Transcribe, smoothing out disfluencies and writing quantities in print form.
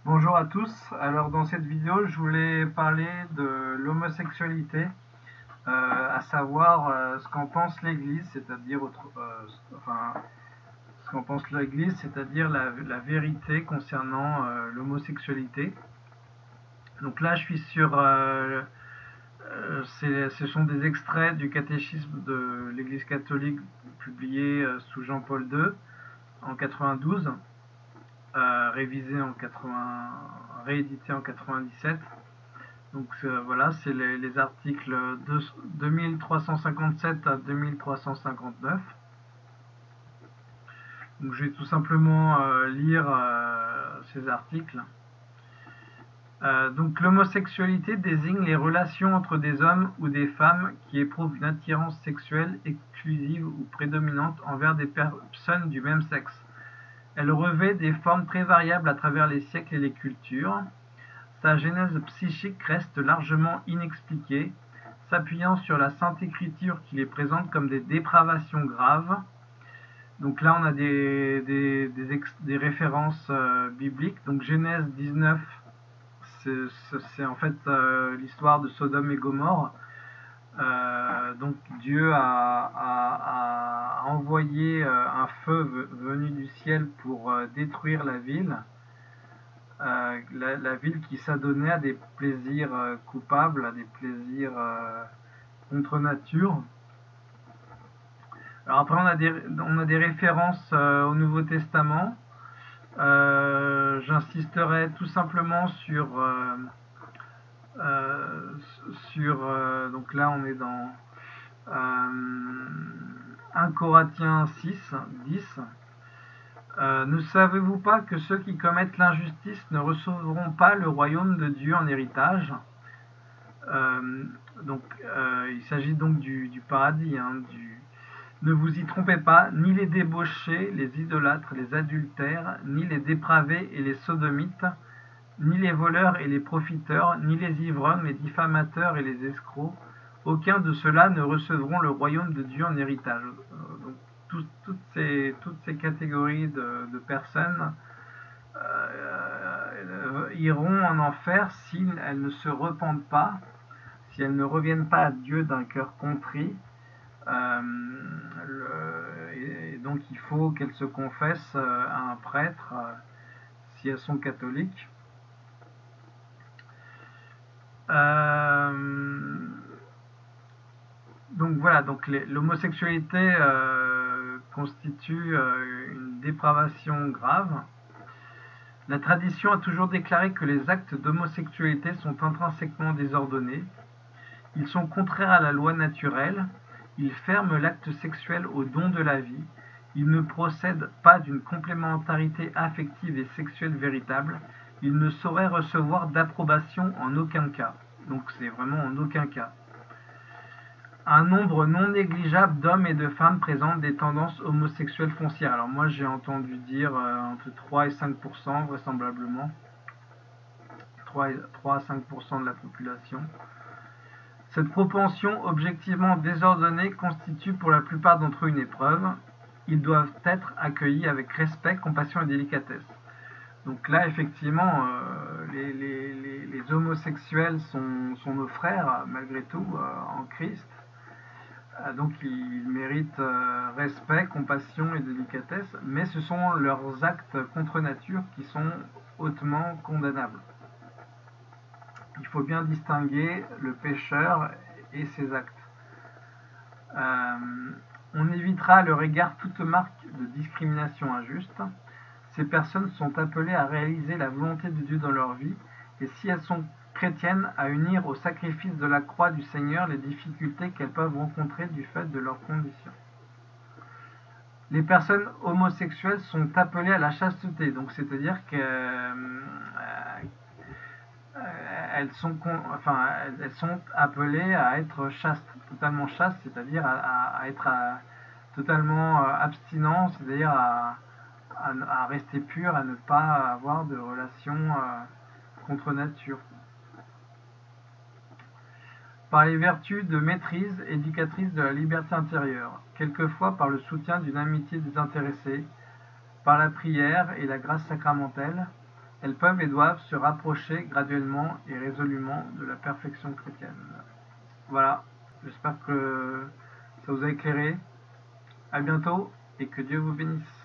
Bonjour à tous. Alors dans cette vidéo, je voulais parler de l'homosexualité, à savoir ce qu'en pense l'Église, c'est-à-dire enfin ce qu'en pense l'Église, c'est-à-dire la vérité concernant l'homosexualité. Donc là, je suis sur, ce sont des extraits du catéchisme de l'Église catholique publié sous Jean-Paul II en 92, révisé en 80, réédité en 97. Donc voilà, c'est les articles 2357 à 2359. Donc je vais tout simplement lire ces articles. Donc l'homosexualité désigne les relations entre des hommes ou des femmes qui éprouvent une attirance sexuelle exclusive ou prédominante envers des personnes du même sexe. Elle revêt des formes très variables à travers les siècles et les cultures. Sa genèse psychique reste largement inexpliquée, s'appuyant sur la Sainte Écriture qui les présente comme des dépravations graves. Donc là, on a des références bibliques. Donc Genèse 19, c'est en fait l'histoire de Sodome et Gomorre. Donc Dieu a envoyé un feu venu du ciel pour détruire la ville. La ville qui s'adonnait à des plaisirs coupables, à des plaisirs contre nature. Alors après, on a des références au Nouveau Testament. J'insisterai tout simplement donc là on est dans 1 Corinthiens 6, 10. Ne savez-vous pas que ceux qui commettent l'injustice ne recevront pas le royaume de Dieu en héritage? Il s'agit donc du paradis. Ne vous y trompez pas, ni les débauchés, les idolâtres, les adultères, ni les dépravés et les sodomites, ni les voleurs et les profiteurs, ni les ivrognes, les diffamateurs et les escrocs, aucun de ceux-là ne recevront le royaume de Dieu en héritage. Donc, toutes ces catégories de personnes iront en enfer si elles ne se repentent pas, si elles ne reviennent pas à Dieu d'un cœur contrit. Et donc il faut qu'elles se confessent à un prêtre si elles sont catholiques. Donc voilà, donc l'homosexualité constitue une dépravation grave. La tradition a toujours déclaré que les actes d'homosexualité sont intrinsèquement désordonnés. Ils sont contraires à la loi naturelle. Ils ferment l'acte sexuel au don de la vie. Ils ne procèdent pas d'une complémentarité affective et sexuelle véritable. Ils ne sauraient recevoir d'approbation en aucun cas. Donc c'est vraiment en aucun cas. Un nombre non négligeable d'hommes et de femmes présentent des tendances homosexuelles foncières. Alors moi j'ai entendu dire entre 3 et 5% vraisemblablement. 3 à 5% de la population. Cette propension objectivement désordonnée constitue pour la plupart d'entre eux une épreuve. Ils doivent être accueillis avec respect, compassion et délicatesse. Donc là, effectivement, les homosexuels sont nos frères, malgré tout, en Christ. Donc ils méritent respect, compassion et délicatesse, mais ce sont leurs actes contre nature qui sont hautement condamnables. Il faut bien distinguer le pécheur et ses actes. On évitera à leur égard toute marque de discrimination injuste. Ces personnes sont appelées à réaliser la volonté de Dieu dans leur vie, et si elles sont chrétiennes, à unir au sacrifice de la croix du Seigneur les difficultés qu'elles peuvent rencontrer du fait de leurs conditions. Les personnes homosexuelles sont appelées à la chasteté, donc c'est-à-dire qu'elles elles sont appelées à être chastes, totalement chastes, c'est-à-dire à être totalement abstinents, c'est-à-dire à rester pur, à ne pas avoir de relations contre nature. Par les vertus de maîtrise éducatrice de la liberté intérieure, quelquefois par le soutien d'une amitié désintéressée, par la prière et la grâce sacramentelle, elles peuvent et doivent se rapprocher graduellement et résolument de la perfection chrétienne. Voilà, j'espère que ça vous a éclairé. À bientôt et que Dieu vous bénisse.